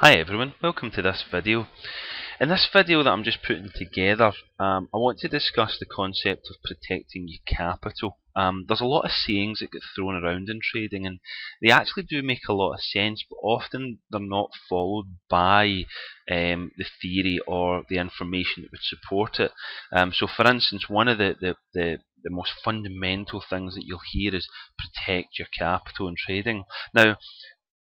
Hi everyone, welcome to this video. In this video that I'm just putting together, I want to discuss the concept of protecting your capital. There's a lot of sayings that get thrown around in trading, and they actually do make a lot of sense, but often they're not followed by the theory or the information that would support it. So for instance, one of the most fundamental things that you'll hear is protect your capital in trading. Now,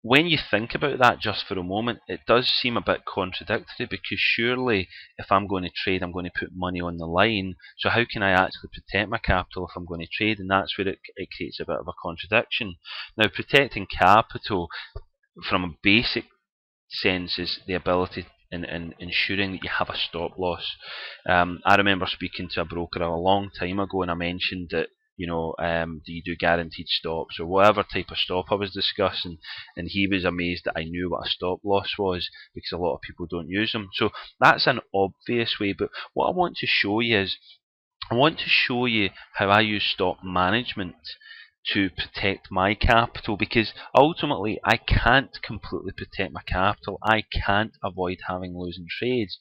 when you think about that just for a moment, it does seem a bit contradictory, because surely if I'm going to trade, I'm going to put money on the line. So how can I actually protect my capital if I'm going to trade? And that's where it creates a bit of a contradiction. Now, protecting capital from a basic sense is the ability in ensuring that you have a stop loss. I remember speaking to a broker a long time ago, and I mentioned that, do you do guaranteed stops or whatever type of stop I was discussing, and he was amazed that I knew what a stop loss was, because a lot of people don't use them. So that's an obvious way, but what I want to show you is, I want to show you how I use stock management to protect my capital, because ultimately I can't completely protect my capital. I can't avoid having losing trades,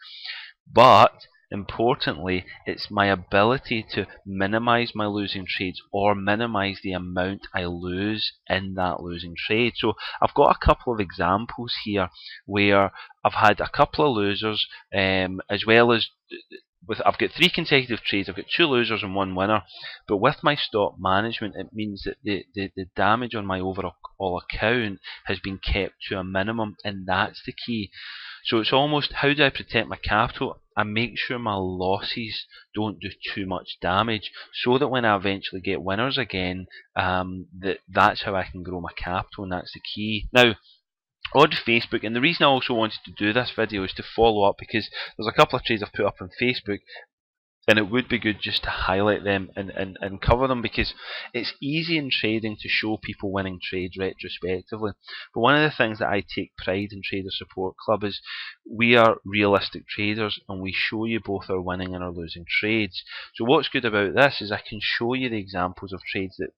but importantly, it's my ability to minimize my losing trades, or minimize the amount I lose in that losing trade. So I've got a couple of examples here where I've had a couple of losers, as well as I've got 3 consecutive trades. I've got 2 losers and 1 winner, but with my stock management, it means that the damage on my overall account has been kept to a minimum, and that's the key. So it's almost, how do I protect my capital? I make sure my losses don't do too much damage, so that when I eventually get winners again, that's how I can grow my capital, and that's the key. Now, on Facebook, and the reason I also wanted to do this video is to follow up, because there's a couple of trades I've put up on Facebook, and it would be good just to highlight them and cover them, because it's easy in trading to show people winning trades retrospectively. But one of the things that I take pride in Trader Support Club is we are realistic traders, and we show you both our winning and our losing trades. So what's good about this is I can show you the examples of trades that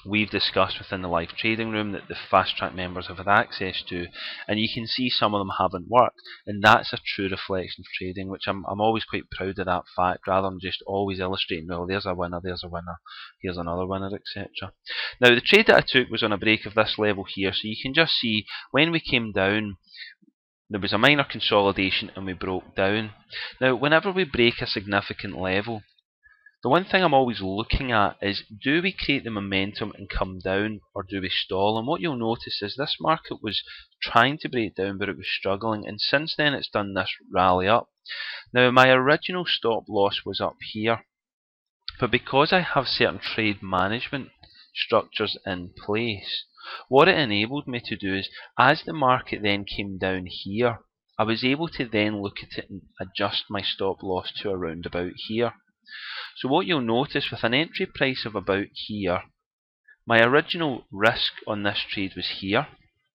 we've discussed within the live trading room that the fast track members have had access to, and you can see some of them haven't worked, and that's a true reflection of trading, which I'm always quite proud of that fact, rather than just always illustrating, well, there's a winner, here's another winner, etc. Now, the trade that I took was on a break of this level here, so you can just see when we came down, there was a minor consolidation and we broke down. Now, whenever we break a significant level, the one thing I'm always looking at is, do we create the momentum and come down, or do we stall? And what you'll notice is this market was trying to break down, but it was struggling, and since then it's done this rally up. Now, my original stop loss was up here, but because I have certain trade management structures in place, what it enabled me to do is, as the market then came down here, I was able to then look at it and adjust my stop loss to around about here. So what you'll notice, with an entry price of about here, my original risk on this trade was here,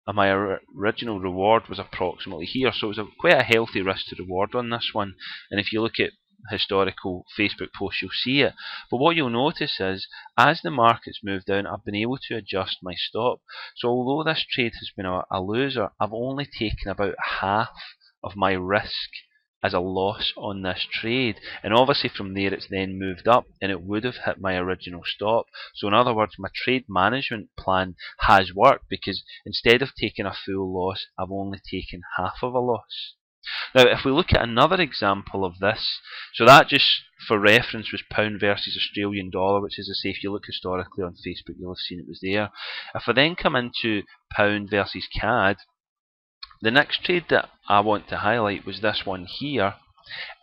and my original reward was approximately here. So it was quite a healthy risk to reward on this one, and if you look at historical Facebook posts, you'll see it. But what you'll notice is, as the market's moved down, I've been able to adjust my stop. So although this trade has been a loser, I've only taken about half of my risk as a loss on this trade, and obviously from there it's then moved up, and it would have hit my original stop. So in other words, my trade management plan has worked, because instead of taking a full loss, I've only taken half of a loss. Now, if we look at another example of this, so that, just for reference, was pound versus Australian dollar, which, as I say, if you look historically on Facebook, you'll have seen it was there. If I then come into pound versus CAD, the next trade that I want to highlight was this one here,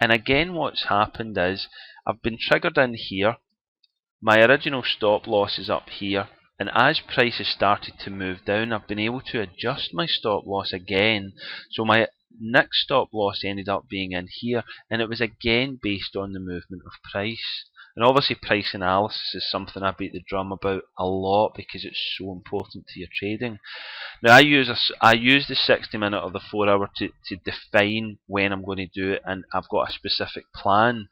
and again what's happened is, I've been triggered in here, my original stop loss is up here, and as prices started to move down, I've been able to adjust my stop loss again, so my next stop loss ended up being in here, and it was again based on the movement of price. And obviously price analysis is something I beat the drum about a lot, because it's so important to your trading. Now, I use the 60-minute or the 4-hour to define when I'm going to do it, and I've got a specific plan.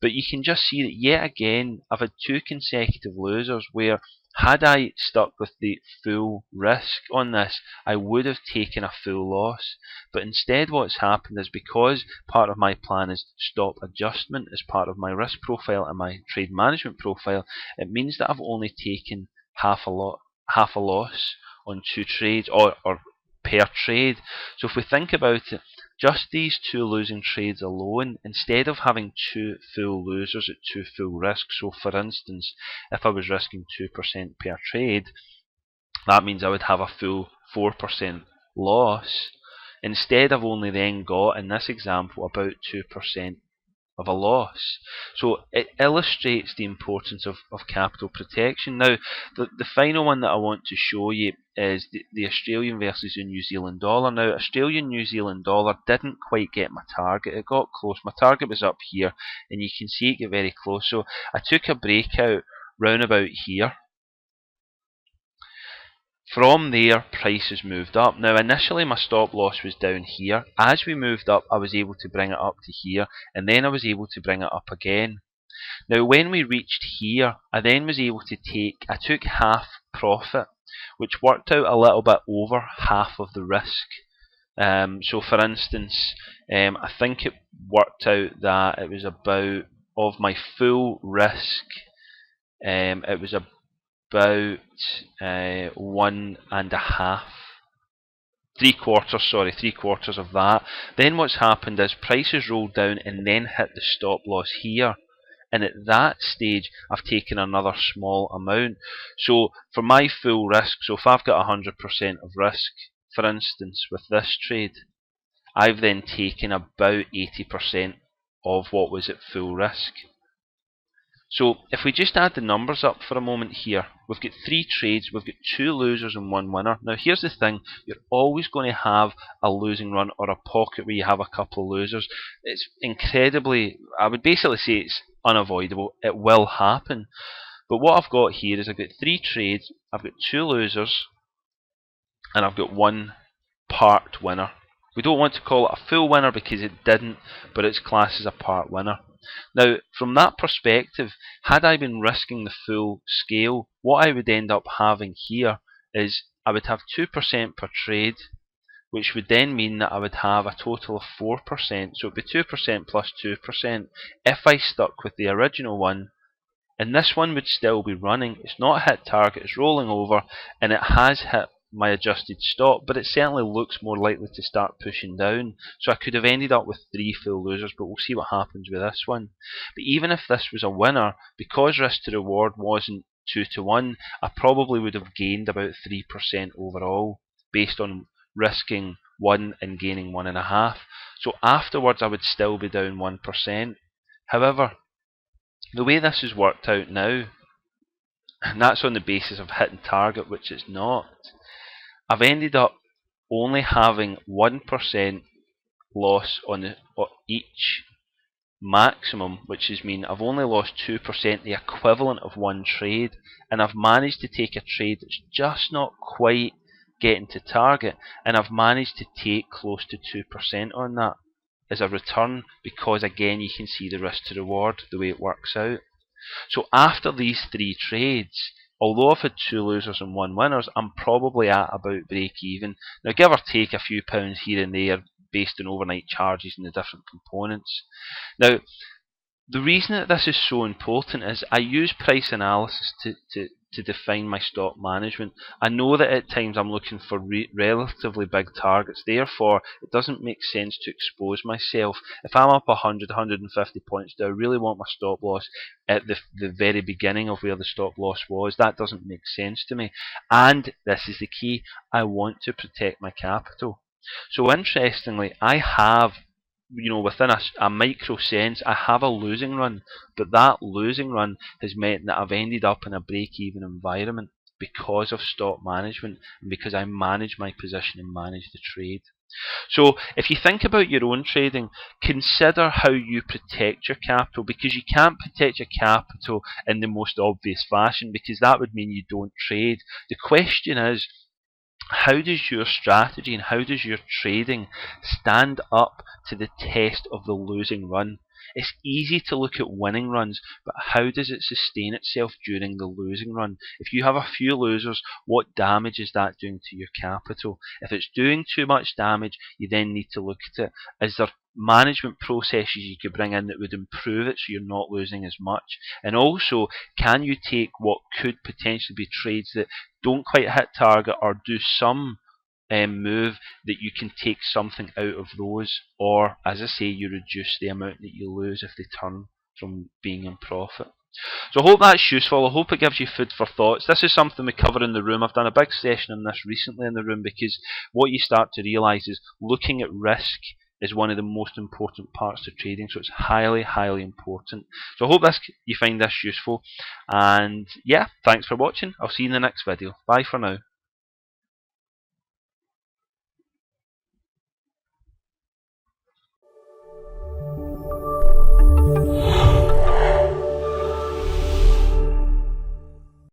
But you can just see that yet again I've had 2 consecutive losers where Had I stuck with the full risk on this, I would have taken a full loss. But instead what's happened is, because part of my plan is stop adjustment as part of my risk profile and my trade management profile, it means that I've only taken half a loss on two trades, or per trade. So if we think about it, just these two losing trades alone, instead of having two full losers at two full risks, so for instance, if I was risking 2% per trade, that means I would have a full 4% loss. Instead, I've only then got, in this example, about 2% of a loss. So it illustrates the importance of capital protection. Now, the final one that I want to show you is the Australian versus the New Zealand dollar. Now, Australian New Zealand dollar didn't quite get my target. It got close. My target was up here, and you can see it get very close. So I took a breakout round about here. From there, prices moved up. Now, initially my stop loss was down here. As we moved up, I was able to bring it up to here, and then I was able to bring it up again. Now, when we reached here, I then was able to I took half profit, which worked out a little bit over half of the risk. So for instance, I think it worked out that it was about, of my full risk, it was about 1.5, three quarters of that. Then what's happened is prices rolled down and then hit the stop loss here, and at that stage I've taken another small amount. So for my full risk, so if I've got 100% of risk, for instance with this trade, I've then taken about 80% of what was at full risk. So if we just add the numbers up for a moment here, we've got 3 trades, we've got 2 losers and 1 winner. Now here's the thing, you're always going to have a losing run or a pocket where you have a couple of losers. It's incredibly, I would basically say it's unavoidable, it will happen. But what I've got here is I've got 3 trades, I've got 2 losers, and I've got 1 part winner. We don't want to call it a full winner because it didn't, but it's classed as a part winner. Now, from that perspective, had I been risking the full scale, what I would end up having here is I would have 2% per trade, which would then mean that I would have a total of 4%. So it would be 2% plus 2% if I stuck with the original one. And this one would still be running. It's not hit target, it's rolling over, and it has hit my adjusted stop, but it certainly looks more likely to start pushing down. So I could have ended up with 3 full losers, but we'll see what happens with this one. But even if this was a winner, because risk to reward wasn't 2 to 1, I probably would have gained about 3% overall, based on risking 1 and gaining 1.5. So afterwards I would still be down 1%. However, the way this has worked out now, and that's on the basis of hitting target, which it's not, I've ended up only having 1% loss on each maximum, which has mean I've only lost 2%, the equivalent of 1 trade, and I've managed to take a trade that's just not quite getting to target, and I've managed to take close to 2% on that as a return, because again you can see the risk to reward, the way it works out. So after these 3 trades, although I've had 2 losers and 1 winners, I'm probably at about break even. Now give or take a few pounds here and there based on overnight charges and the different components. Now the reason that this is so important is I use price analysis to define my stock management. I know that at times I'm looking for relatively big targets, therefore it doesn't make sense to expose myself. If I'm up 100, 150 points, do I really want my stop loss at the very beginning of where the stop loss was? That doesn't make sense to me. And this is the key, I want to protect my capital. So interestingly, I have, within a micro sense, I have a losing run, but that losing run has meant that I've ended up in a break-even environment because of stock management and because I manage my position and manage the trade. So if you think about your own trading, consider how you protect your capital, because you can't protect your capital in the most obvious fashion, because that would mean you don't trade. The question is, how does your strategy and how does your trading stand up to the test of the losing run? It's easy to look at winning runs, but how does it sustain itself during the losing run? If you have a few losers, what damage is that doing to your capital? If it's doing too much damage, you then need to look at it. Is there management processes you could bring in that would improve it so you're not losing as much? And also, can you take what could potentially be trades that don't quite hit target or do some move, that you can take something out of those, or as I say, you reduce the amount that you lose if they turn from being in profit. So I hope that's useful. I hope it gives you food for thoughts. This is something we cover in the room. I've done a big session on this recently in the room, because what you start to realise is looking at risk is one of the most important parts of trading. So it's highly, highly important. So I hope you find this useful. And yeah, thanks for watching. I'll see you in the next video. Bye for now.